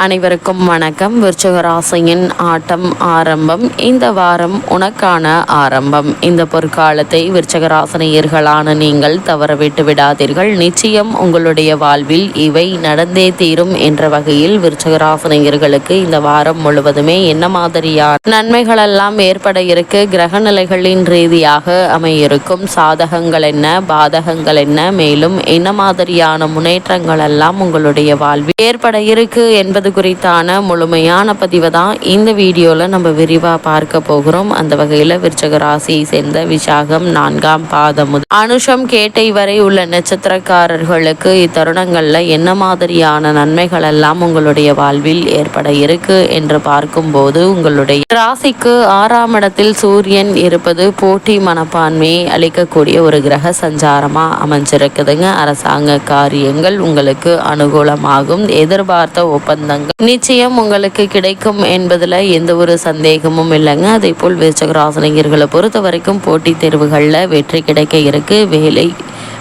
அனைவருக்கும் வணக்கம். விருச்சிக ராசியின் ஆட்டம் ஆரம்பம். இந்த வாரம் உனக்கான ஆரம்பம். இந்த பொற்காலத்தை விருச்சிக ராசினியர்களான நீங்கள் தவறவிட்டு விடாதீர்கள். நிச்சயம் உங்களுடைய வாழ்வில் இவை நடந்தே தீரும் என்ற வகையில் விருச்சிக ராசினியர்களுக்கு இந்த வாரம் முழுவதுமே என்ன மாதிரியான நன்மைகள் எல்லாம் ஏற்பட இருக்கு, கிரக நிலைகளின் ரீதியாக அமையிருக்கும் சாதகங்கள் என்ன, பாதகங்கள் என்ன, மேலும் என்ன மாதிரியான முன்னேற்றங்கள் எல்லாம் உங்களுடைய வாழ்வில் ஏற்பட இருக்கு என்பது குறித்தான முழுமையான பதிவை தான் இந்த வீடியோவில் நம்ம விரிவாக பார்க்க போகிறோம். அந்த வகையில் விருச்சிக ராசியை சேர்ந்த விசாகம் 4ஆம் பாதம் முதல் அனுஷம் கேட்டை வரை உள்ள நட்சத்திரக்காரர்களுக்கு இத்தருணங்களில் என்ன மாதிரியான நன்மைகள் எல்லாம் உங்களுடைய வாழ்வில் ஏற்பட இருக்கு என்று பார்க்கும்போது, உங்களுடைய ராசிக்கு 6ஆம் இடத்தில் சூரியன் இருப்பது போட்டி மனப்பான்மையை அளிக்கக்கூடிய ஒரு கிரக சஞ்சாரமா அமைஞ்சிருக்குதுங்க. அரசாங்க காரியங்கள் உங்களுக்கு அனுகூலமாகும். எதிர்பார்த்த ஒப்பந்தங்கள் நிச்சயம் உங்களுக்கு கிடைக்கும் என்பதுல எந்த ஒரு சந்தேகமும் இல்லைங்க. அதே போல் விருச்சிக ராசினியர்களை பொறுத்த வரைக்கும் போட்டித் தேர்வுகளில் வெற்றி கிடைக்க இருக்கு.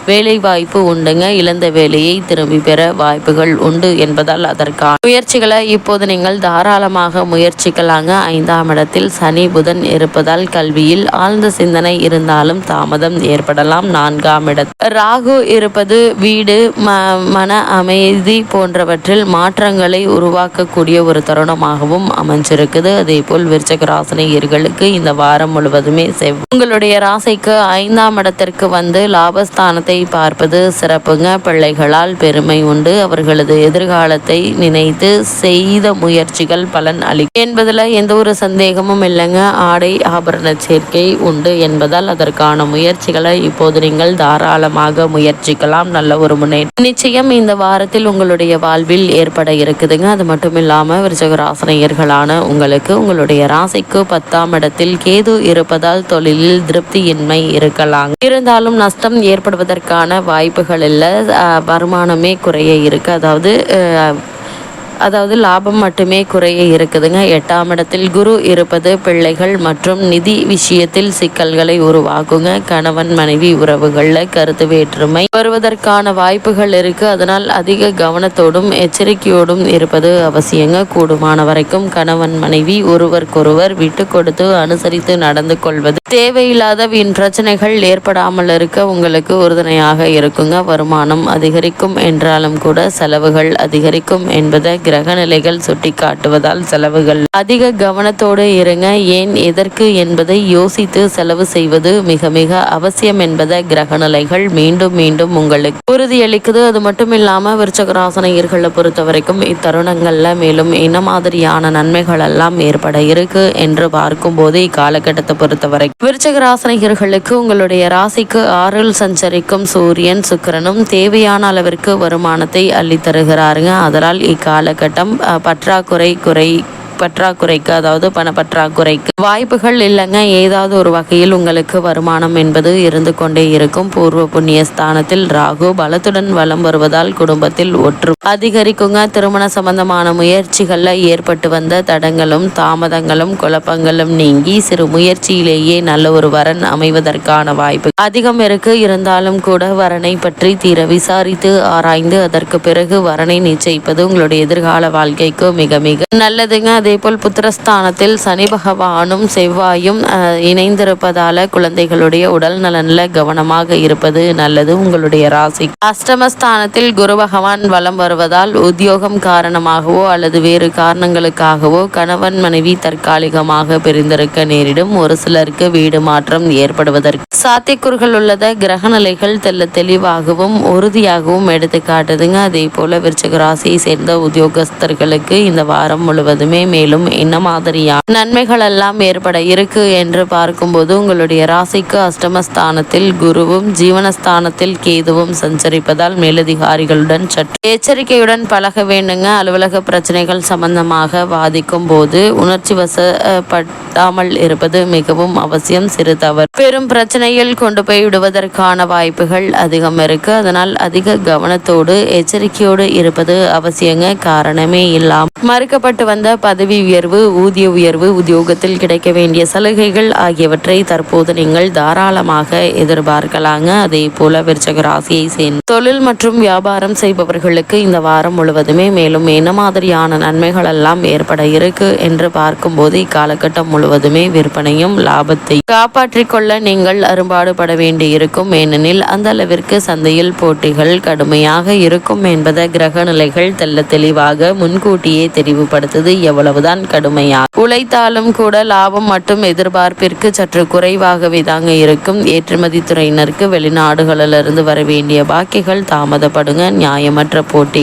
வேலை வாய்ப்பு உண்டுங்க. இழந்த வேலையை திரும்பி பெற வாய்ப்புகள் உண்டு என்பதால் அதற்கான முயற்சிகளை இப்போது நீங்கள் தாராளமாக முயற்சிக்கலாங்க. 5ஆம் இடத்தில் சனி புதன் இருப்பதால் கல்வியில் ஆழ்ந்த சிந்தனை இருந்தாலும் தாமதம் ஏற்படலாம். 4ஆம் இடத்தில் ராகு இருப்பது வீடு மன அமைதி போன்றவற்றில் மாற்றங்களை உருவாக்கக்கூடிய ஒரு தருணமாகவும் அமைஞ்சிருக்குது. அதே போல் விருச்சிக ராசினியர்களுக்கு இந்த வாரம் முழுவதுமே உங்களுடைய ராசிக்கு 5ஆம் இடத்திற்கு வந்து லாபஸ்தானத்தை பார்ப்பது சிறப்புங்க. பிள்ளைகளால் பெருமை உண்டு. அவர்களது எதிர்காலத்தை நினைத்து செய்த முயற்சிகள் பலன் அளிக்கும் என்பதில் எந்த ஒரு சந்தேகமும் இல்லைங்க. ஆடை ஆபரண சேர்க்கை உண்டு என்பதால் அதற்கான முயற்சிகளை இப்போது நீங்கள் தாராளமாக முயற்சிக்கலாம். நல்ல ஒரு முன்னேற்றம் நிச்சயம் இந்த வாரத்தில் உங்களுடைய வாழ்வில் ஏற்பட இருக்குதுங்க. அது மட்டும் இல்லாமல் விருச்சிக ராசினியர்களான உங்களுக்கு உங்களுடைய ராசிக்கு 10ஆம் இடத்தில் கேது இருப்பதால் தொழிலில் திருப்தியின்மை இருக்கலாம். இருந்தாலும் நஷ்டம் ஏற்படுவதற்கான வாய்ப்புகள் இல்லை. வருமானமே குறைய இருக்கு. அதாவது லாபம் மட்டுமே குறைய இருக்குதுங்க. 8ஆம் இடத்தில் குரு இருப்பது பிள்ளைகள் மற்றும் நிதி விஷயத்தில் சிக்கல்களை உருவாக்குங்க. கணவன் மனைவி உறவுகளில் கருத்து வேற்றுமை வருவதற்கான வாய்ப்புகள் இருக்கு. அதனால் அதிக கவனத்தோடும் எச்சரிக்கையோடும் இருப்பது அவசியங்க. கூடுமான வரைக்கும் கணவன் மனைவி ஒருவருக்கொருவர் விட்டு கொடுத்து அனுசரித்து நடந்து கொள்வது தேவையில்லாத வீண் பிரச்சனைகள் ஏற்படாமல் இருக்க உங்களுக்கு உறுதுணையாக இருக்குங்க. வருமானம் அதிகரிக்கும் என்றாலும் கூட செலவுகள் அதிகரிக்கும் என்பதை கிரக நிலைகள் சுட்டி காட்டுவதால் செலவுகள் அதிக கவனத்தோடு இருங்க. ஏன் எதற்கு என்பதை யோசித்து செலவு செய்வது மிக மிக அவசியம் என்பதை கிரக நிலைகள் மீண்டும் மீண்டும் உங்களுக்கு உறுதியளிக்குது. அது மட்டும் இல்லாம விருச்சிக ராசினியர்களை பொறுத்த வரைக்கும் இத்தருணங்கள்ல மேலும் என்ன மாதிரியான நன்மைகள் எல்லாம் ஏற்பட இருக்கு என்று பார்க்கும்போது, இக்காலகட்டத்தை பொறுத்தவரை விருச்சிக ராசினியர்களுக்கு உங்களுடைய ராசிக்கு 6இல் சஞ்சரிக்கும் சூரியன் சுக்கிரனும் தேவையான அளவிற்கு வருமானத்தை அள்ளி தருகிறாருங்க. அதனால் இக்காலகட்டம் பற்றாக்குறைக்கு அதாவது பண பற்றாக்குறைக்கு வாய்ப்புகள் இல்லைங்க. ஏதாவது ஒரு வகையில் உங்களுக்கு வருமானம் என்பது இருந்து கொண்டே இருக்கும். பூர்வ புண்ணிய ஸ்தானத்தில் ராகு பலத்துடன் வலம் வருவதால் குடும்பத்தில் ஒற்று அதிகரிக்குங்க. திருமண சம்பந்தமான முயற்சிகள்ல ஏற்பட்டு வந்த தடங்களும் தாமதங்களும் குழப்பங்களும் நீங்கி சிறு முயற்சியிலேயே நல்ல ஒரு வரன் அமைவதற்கான வாய்ப்பு அதிகம் இருக்கு. இருந்தாலும் கூட வரனை பற்றி தீர விசாரித்து ஆராய்ந்து அதற்கு பிறகு வரனை நிச்சயிப்பது உங்களுடைய எதிர்கால வாழ்க்கைக்கு மிக மிக நல்லதுங்க. அதேபோல் புத்திரஸ்தானத்தில் சனி பகவானும் செவ்வாயும் இணைந்திருப்பதால குழந்தைகளுடைய உடல் நலன்ல கவனமாக இருப்பது நல்லது. உங்களுடைய ராசி அஷ்டமஸ்தானத்தில் குரு பகவான் வலம் வருவதால் உத்தியோகம் காரணமாகவோ அல்லது வேறு காரணங்களுக்காகவோ கணவன் மனைவி தற்காலிகமாக பிரிந்திருக்க நேரிடும். ஒரு சிலருக்கு வீடு மாற்றம் ஏற்படுவதற்கு சாத்தியக்கூறுகள் உள்ளத கிரக நிலைகள் தெளிவாகவும் உறுதியாகவும் எடுத்து காட்டுதுங்க. அதே போல விருச்சிக ராசியை சேர்ந்த உத்தியோகஸ்தர்களுக்கு இந்த வாரம் முழுவதுமே மேலும் என்ன மாதிரியான நன்மைகள் எல்லாம் ஏற்பட இருக்கு என்று பார்க்கும்போது, உங்களுடைய ராசிக்கு அஷ்டமஸ்தானத்தில் குருவும் ஜீவனஸ்தானத்தில் கேதுவும் சஞ்சரிப்பதால் மேலதிகாரிகளுடன் சற்று எச்சரிக்கையுடன் பழக வேண்டுங்க. அலுவலக பிரச்சனைகள் சம்பந்தமாக வாதிக்கும் போது உணர்ச்சி வசப்படாமல் இருப்பது மிகவும் அவசியம். சிறு தவறு பெரும் பிரச்சனையில் கொண்டு போய் விடுவதற்கான வாய்ப்புகள் அதிகம் இருக்கு. அதனால் அதிக கவனத்தோடு எச்சரிக்கையோடு இருப்பது அவசியங்க. காரணமே இல்லாமல் மறுக்கப்பட்டு வந்த பதவி உயர்வு, ஊதிய உயர்வு, உத்தியோகத்தில் கிடைக்க வேண்டிய சலுகைகள் ஆகியவற்றை தற்போது நீங்கள் தாராளமாக எதிர்பார்க்கலாங்க. அதே போல விருச்சக ராசியை சேர்ந்த தொழில் மற்றும் வியாபாரம் செய்பவர்களுக்கு இந்த வாரம் முழுவதுமே மேலும் என்ன மாதிரியான நன்மைகள் எல்லாம் ஏற்பட இருக்கு என்று பார்க்கும்போது இக்காலகட்டம் முழுவதுமே விற்பனையும் லாபத்தை காப்பாற்றிக் கொள்ள நீங்கள் அரும்பாடுபட வேண்டி இருக்கும். ஏனெனில் அந்த அளவிற்கு சந்தையில் போட்டிகள் கடுமையாக இருக்கும் என்பதை கிரக நிலைகள் தெல்ல தெளிவாக முன்கூட்டியே தெரிவுபடுத்துது. எவ்வளவுதான் கடுமையாக உழைத்தாலும் கூட லாபம் மற்றும் எதிர்பார்ப்பிற்கு சற்று குறைவாகவே தாங்க இருக்கும். ஏற்றுமதி துறையினருக்கு வெளிநாடுகளிலிருந்து வர வேண்டிய பாக்கிகள் தாமதப்படுங்க. நியாயமற்ற போட்டி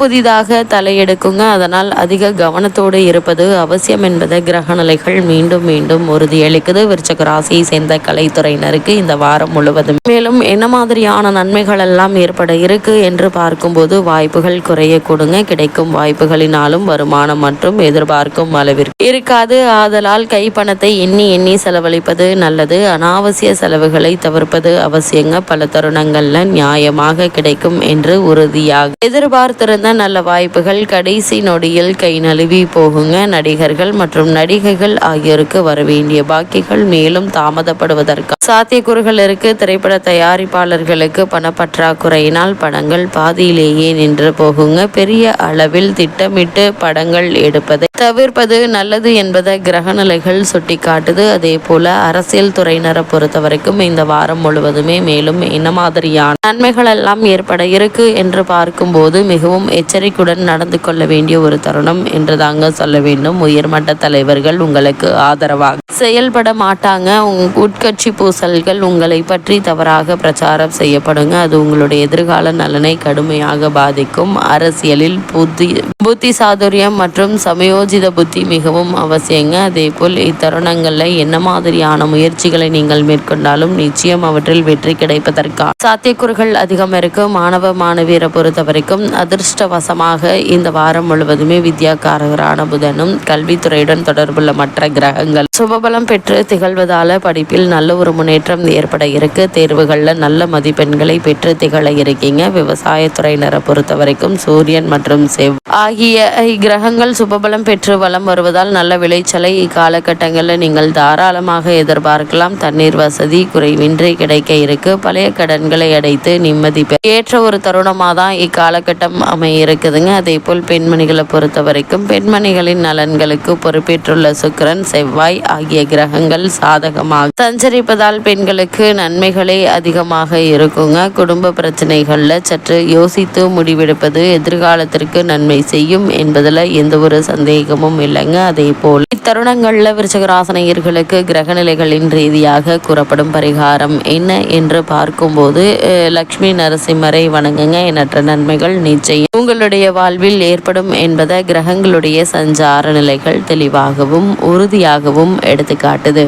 புதிதாக தலையெடுக்குங்க. அதனால் அதிக கவனத்தோடு இருப்பது அவசியம் என்பதை கிரக நிலைகள் மீண்டும் மீண்டும் உறுதியளிக்குது. விருச்சக ராசியை சேர்ந்த கலைத்துறையினருக்கு இந்த வாரம் முழுவதும் மேலும் என்ன மாதிரியான நன்மைகள் எல்லாம் ஏற்பட இருக்கு என்று பார்க்கும்போது வாய்ப்புகள் குறைய கொடுங்க. கிடைக்கும் வாய்ப்புகளினாலும் வருமானம் மற்றும் எதிர்பார்க்கும் அளவிற்கு இருக்காது. ஆதலால் கைப்பணத்தை எண்ணி செலவழிப்பது நல்லது. அனாவசிய செலவுகளை தவிர்ப்பது அவசியங்க. பல தருணங்கள்ல நியாயமாக கிடைக்கும் என்று உறுதியாக எதிர்பார்த்திருந்த நல்ல வாய்ப்புகள் கடைசி நொடியில் கை நழுவி போகுங்க. நடிகர்கள் மற்றும் நடிகைகள் ஆகியோருக்கு வரவேண்டிய பாக்கிகள் மேலும் தாமதப்படுவதற்கு சாத்தியக்கூறுகள் இருக்கு. திரைப்பட தயாரிப்பாளர்களுக்கு பணப்பற்றாக்குறையினால் படங்கள் பாதியிலேயே நின்று போகுங்க. பெரிய அளவில் திட்டமிட்டு படங்கள் எடுப்பதை தவிர்ப்பது நல்லது என்பதை கிரகநிலைகள் சுட்டிக்காட்டுது. அதே போல அரசியல் துறையினரை பொறுத்த வரைக்கும் இந்த வாரம் முழுவதுமே மேலும் என்ன மாதிரியான நன்மைகள் எல்லாம் ஏற்பட இருக்கு என்று பார்க்கும்போது மிகவும் எச்சரிக்கையுடன் நடந்து கொள்ள வேண்டிய ஒரு தருணம் என்று தாங்க சொல்ல வேண்டும். உயர்மட்ட தலைவர்கள் உங்களுக்கு ஆதரவாக செயல்பட மாட்டாங்க. உட்கட்சி பூசல்கள் உங்களை பற்றி தவறாக பிரச்சாரம் செய்யப்படுங்க. அது உங்களுடைய எதிர்கால நலனை கடுமையாக பாதிக்கும். அரசியலில் புத்தி சாதுரியம் மற்றும் சமயோஜித புத்தி மிகவும் அவசியங்க. அதே போல் இத்தருணங்கள்ல என்ன மாதிரியான முயற்சிகளை நீங்கள் மேற்கொண்டாலும் நிச்சயம் அவற்றில் வெற்றி கிடைப்பதற்கான சாத்தியக்கூறுகள் அதிகம் இருக்கு. மாணவ மாணவியரை பொறுத்த வரைக்கும் அதிர்ஷ்டவசமாக இந்த வாரம் முழுவதுமே வித்யாகாரகரான புதனும் கல்வித்துறையுடன் தொடர்புள்ள மற்ற கிரகங்கள் சுபபலம் பெற்று திகழ்வதால படிப்பில் நல்ல ஒரு முன்னேற்றம் ஏற்பட இருக்கு. தேர்வுகளில் நல்ல மதிப்பெண்களை பெற்று திகழ இருக்கீங்க. விவசாயத்துறையினரை பொறுத்த வரைக்கும் சூரியன் மற்றும் ஆகிய கிரகங்கள் சுபபலம் பெற்று வலம் வருவதால் நல்ல விளைச்சலை இக்காலகட்டங்களில் நீங்கள் தாராளமாக எதிர்பார்க்கலாம். தண்ணீர் வசதி குறைவின்றி கிடைக்க இருக்கு. பழைய கடன்களை அடைத்து நிம்மதி ஏற்ற ஒரு தருணமாக தான் இக்காலகட்டம் அமைய இருக்குதுங்க. அதே போல் பெண்மணிகளை பொறுத்த வரைக்கும் பெண்மணிகளின் நலன்களுக்கு பொறுப்பேற்றுள்ள சுக்கிரன் செவ்வாய் ஆகிய கிரகங்கள் சாதகமாக சஞ்சரிப்பதால் பெண்களுக்கு நன்மைகளே அதிகமாக இருக்குங்க. குடும்ப பிரச்சனைகள்ல சற்று யோசித்து முடிவெடுப்பது எதிர்காலத்திற்கு நன்மை செய்யும் என்பதில் எந்த ஒரு சந்தேகமும் இல்லைங்க. அதே போல் இத்தருணங்கள்ல விருச்சிகராசினியர்களுக்கு கிரகநிலைகளின் ரீதியாக கூறப்படும் பரிகாரம் என்ன என்று பார்க்கும்போது லக்ஷ்மி நரசிம்மரை வணங்குங்க. எண்ணற்ற நன்மைகள் நிச்சயம் உங்களுடைய வாழ்வில் ஏற்படும் என்பதை கிரகங்களுடைய சஞ்சார நிலைகள் தெளிவாகவும் உறுதியாகவும் எடுத்துக்காட்டுது.